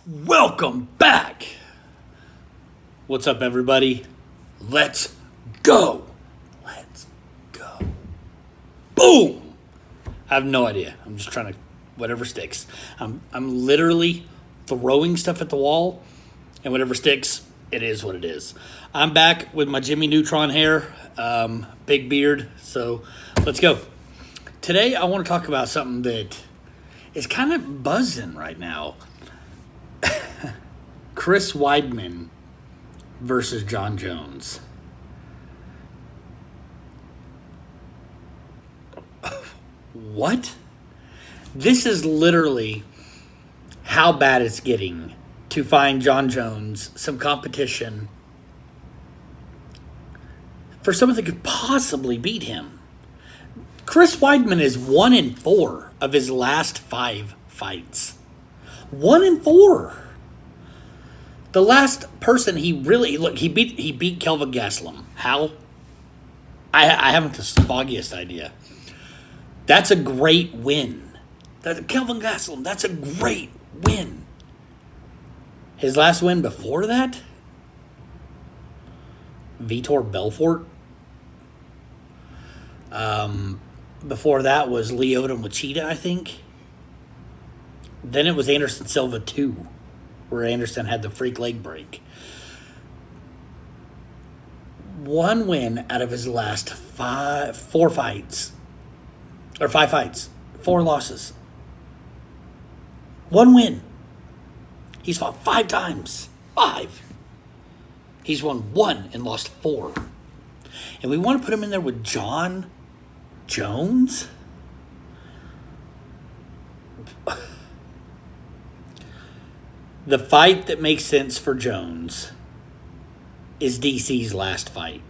Welcome back. What's up, everybody? Let's go. Let's go. Boom. I have no idea. I'm just trying to, whatever sticks. I'm literally throwing stuff at the wall, and whatever sticks, it is what it is. I'm back with my Jimmy Neutron hair, big beard, so let's go. Today, I want to talk about something that is kind of buzzing right now. Chris Weidman versus Jon Jones. What? This is literally how bad it's getting to find Jon Jones some competition for someone that could possibly beat him. Chris Weidman is 1-4 of his last 5 fights. 1-4. The last person he beat Kelvin Gastelum. How? I haven't the foggiest idea. That's a great win. Kelvin Gastelum, that's a great win. His last win before that? Vitor Belfort. Before that was Lyoto Machida, I think. Then it was Anderson Silva 2. Where Anderson had the freak leg break. 1 win out of his last 4 fights. Or 5 fights. 4 losses. 1 win. He's fought 5 times. 5. He's won 1 and lost 4. And we want to put him in there with Jon Jones? The fight that makes sense for Jones is DC's last fight.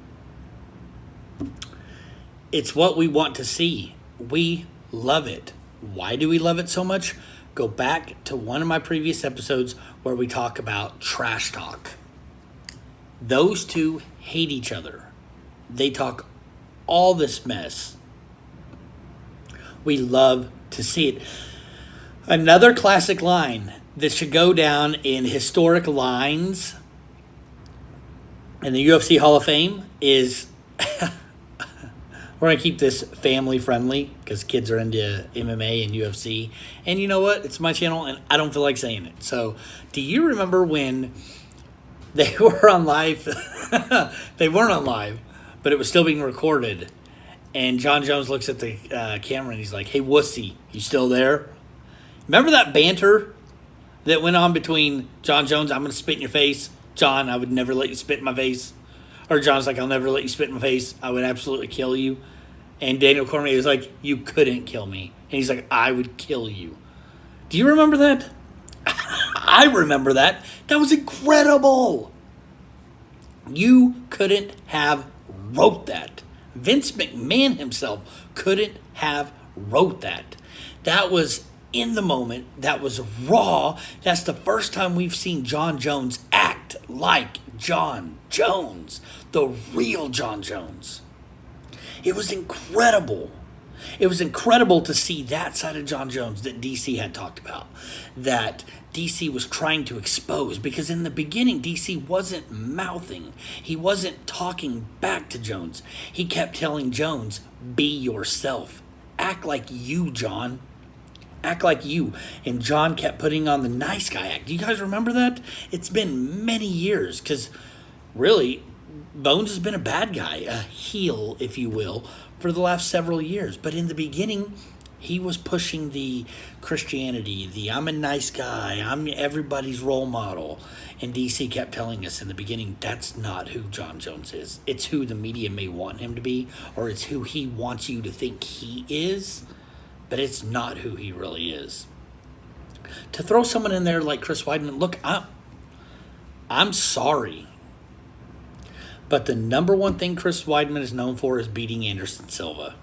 It's what we want to see. We love it. Why do we love it so much? Go back to one of my previous episodes where we talk about trash talk. Those two hate each other. They talk all this mess. We love to see it. Another classic line that should go down in historic lines in the UFC Hall of Fame is we're going to keep this family friendly because kids are into MMA and UFC. And you know what? It's my channel and I don't feel like saying it. So do you remember when they were on live? They weren't on live, but it was still being recorded. And Jon Jones looks at the camera and he's like, "Hey, wussy, you still there?" Remember that banter that went on between Jon Jones, "I'm going to spit in your face." Jon, "I would never let you spit in my face." Or Jon's like, "I'll never let you spit in my face. I would absolutely kill you." And Daniel Cormier is like, "You couldn't kill me." And he's like, "I would kill you." Do you remember that? I remember that. That was incredible. You couldn't have wrote that. Vince McMahon himself couldn't have wrote that. That was in the moment. That was raw. That's the first time we've seen Jon Jones act like Jon Jones, the real Jon Jones. It was incredible. It was incredible to see that side of Jon Jones that DC had talked about, that DC was trying to expose, because in the beginning, DC wasn't mouthing. He wasn't talking back to Jones. He kept telling Jones, "Be yourself. Act like you, Jon. Act like you." And Jon kept putting on the nice guy act. Do you guys remember that? It's been many years because really Bones has been a bad guy, a heel, if you will, for the last several years. But in the beginning, he was pushing the Christianity, the "I'm a nice guy, I'm everybody's role model." And DC kept telling us in the beginning, that's not who Jon Jones is. It's who the media may want him to be, or it's who he wants you to think he is. But it's not who he really is. To throw someone in there like Chris Weidman, look, I'm sorry. But the number one thing Chris Weidman is known for is beating Anderson Silva.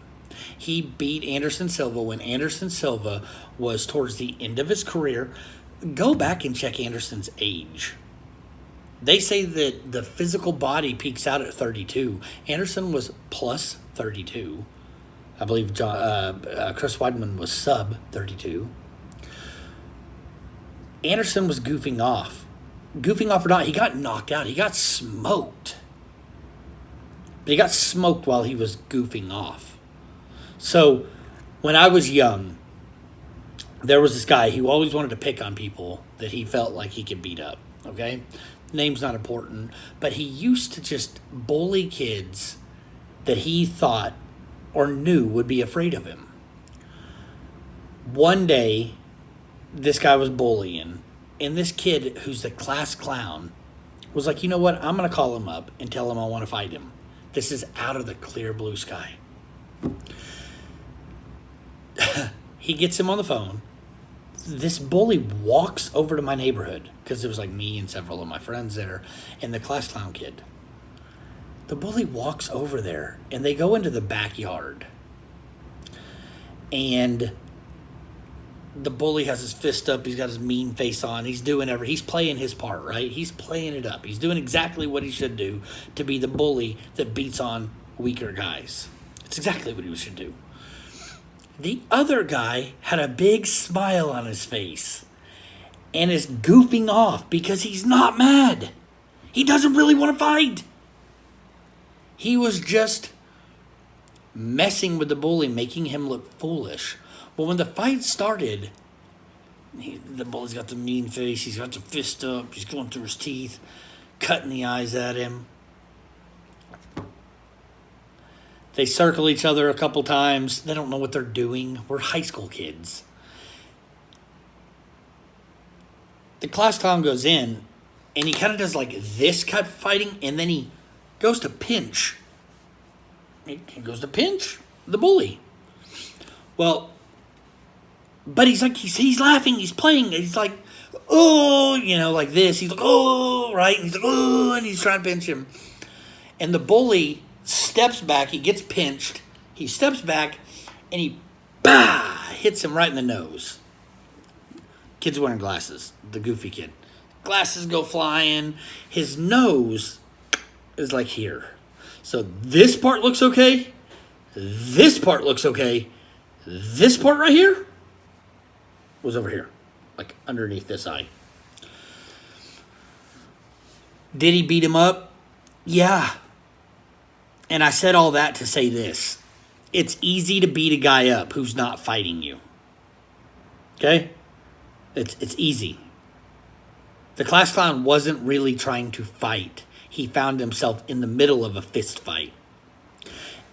He beat Anderson Silva when Anderson Silva was towards the end of his career. Go back and check Anderson's age. They say that the physical body peaks out at 32. Anderson was plus 32. I believe Chris Weidman was sub 32. Anderson was goofing off. Goofing off or not, he got knocked out. He got smoked. But he got smoked while he was goofing off. So, when I was young, there was this guy who always wanted to pick on people that he felt like he could beat up. Okay? Name's not important. But he used to just bully kids that he thought or knew would be afraid of him. One day, this guy was bullying, and this kid, who's the class clown, was like, you know what? I'm going to call him up and tell him I want to fight him. This is out of the clear blue sky. He gets him on the phone. This bully walks over to my neighborhood, because it was like me and several of my friends there, and the class clown kid. The bully walks over there, and they go into the backyard. And the bully has his fist up. He's got his mean face on. He's playing his part, right? He's playing it up. He's doing exactly what he should do to be the bully that beats on weaker guys. It's exactly what he should do. The other guy had a big smile on his face and is goofing off because he's not mad. He doesn't really want to fight. He was just messing with the bully, making him look foolish. But when the fight started, the bully's got the mean face. He's got the fist up. He's going through his teeth, cutting the eyes at him. They circle each other a couple times. They don't know what they're doing. We're high school kids. The class clown goes in, and he kind of does like this type of fighting, and then he goes to pinch. He goes to pinch the bully. Well, but he's like, he's laughing, he's playing, he's like, oh, like this. He's like, oh, right? And he's like, oh, and he's trying to pinch him. And the bully steps back, he gets pinched, he steps back, and he hits him right in the nose. Kid's wearing glasses, the goofy kid. Glasses go flying. His nose is like here. So this part looks okay. This part looks okay. This part right here was over here, like underneath this eye. Did he beat him up? Yeah. And I said all that to say this. It's easy to beat a guy up who's not fighting you. Okay? It's easy. The class clown wasn't really trying to fight. He found himself in the middle of a fist fight.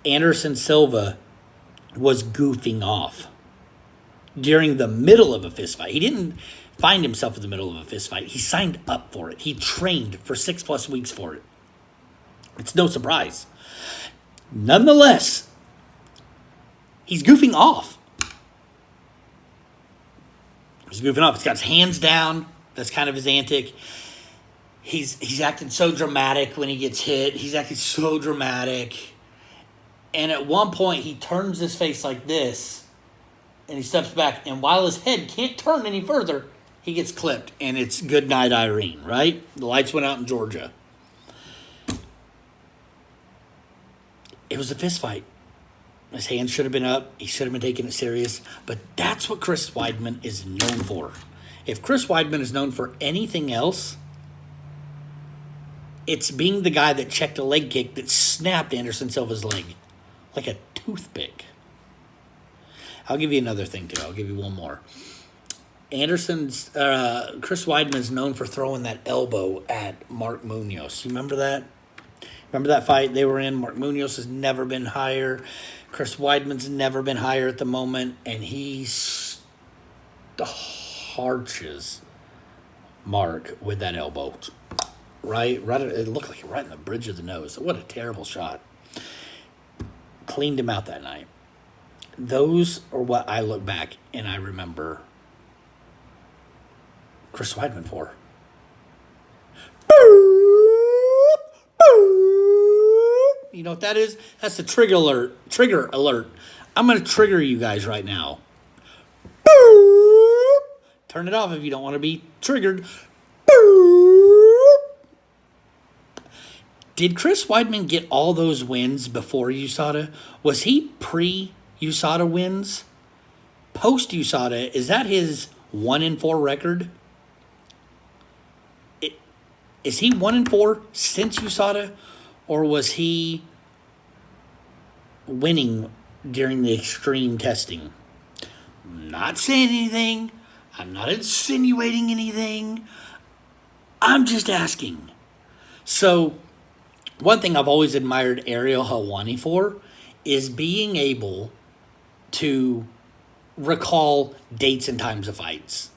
Anderson Silva was goofing off during the middle of a fist fight. He didn't find himself in the middle of a fist fight. He signed up for it. He trained for 6+ weeks for it. It's no surprise. Nonetheless, he's goofing off. He's goofing off. He's got his hands down. That's kind of his antic. He's acting so dramatic when he gets hit. He's acting so dramatic. And at one point, he turns his face like this, and he steps back. And while his head can't turn any further, he gets clipped. And it's good night, Irene, right? The lights went out in Georgia. It was a fist fight. His hands should have been up. He should have been taking it serious. But that's what Chris Weidman is known for. If Chris Weidman is known for anything else, it's being the guy that checked a leg kick that snapped Anderson Silva's leg like a toothpick. I'll give you another thing, too. I'll give you one more. Chris Weidman is known for throwing that elbow at Mark Munoz. You remember that? Remember that fight they were in? Mark Munoz has never been higher. Chris Weidman's never been higher at the moment. And he arches Mark with that elbow. Right, it looked like right in the bridge of the nose. What a terrible shot. Cleaned him out that night. Those are what I look back and I remember Chris Weidman for. You know what that is? That's the trigger alert. Trigger alert. I'm going to trigger you guys right now. Turn it off if you don't want to be triggered. Did Chris Weidman get all those wins before USADA? Was he pre-USADA wins? Post-USADA, is that his 1-4 record? Is he 1-4 since USADA, or was he winning during the extreme testing? I'm not saying anything. I'm not insinuating anything. I'm just asking. So, one thing I've always admired Ariel Helwani for is being able to recall dates and times of fights.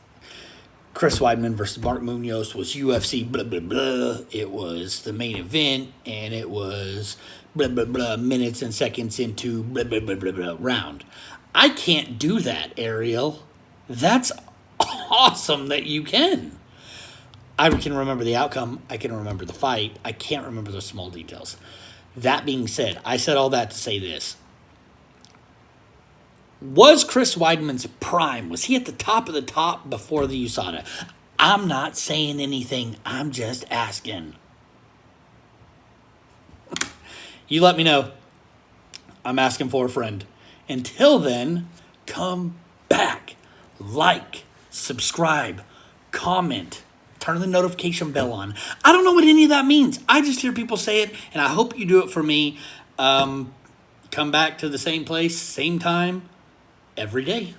Chris Weidman versus Mark Munoz was UFC blah, blah, blah. It was the main event, and it was blah, blah, blah, minutes and seconds into blah, blah, blah, blah, blah, round. I can't do that, Ariel. That's awesome that you can. I can remember the outcome. I can remember the fight. I can't remember the small details. That being said, I said all that to say this. Was Chris Weidman's prime, was he at the top of the top before the USADA? I'm not saying anything. I'm just asking. You let me know. I'm asking for a friend. Until then, come back. Like, subscribe, comment, turn the notification bell on. I don't know what any of that means. I just hear people say it, and I hope you do it for me. Come back to the same place, same time, every day.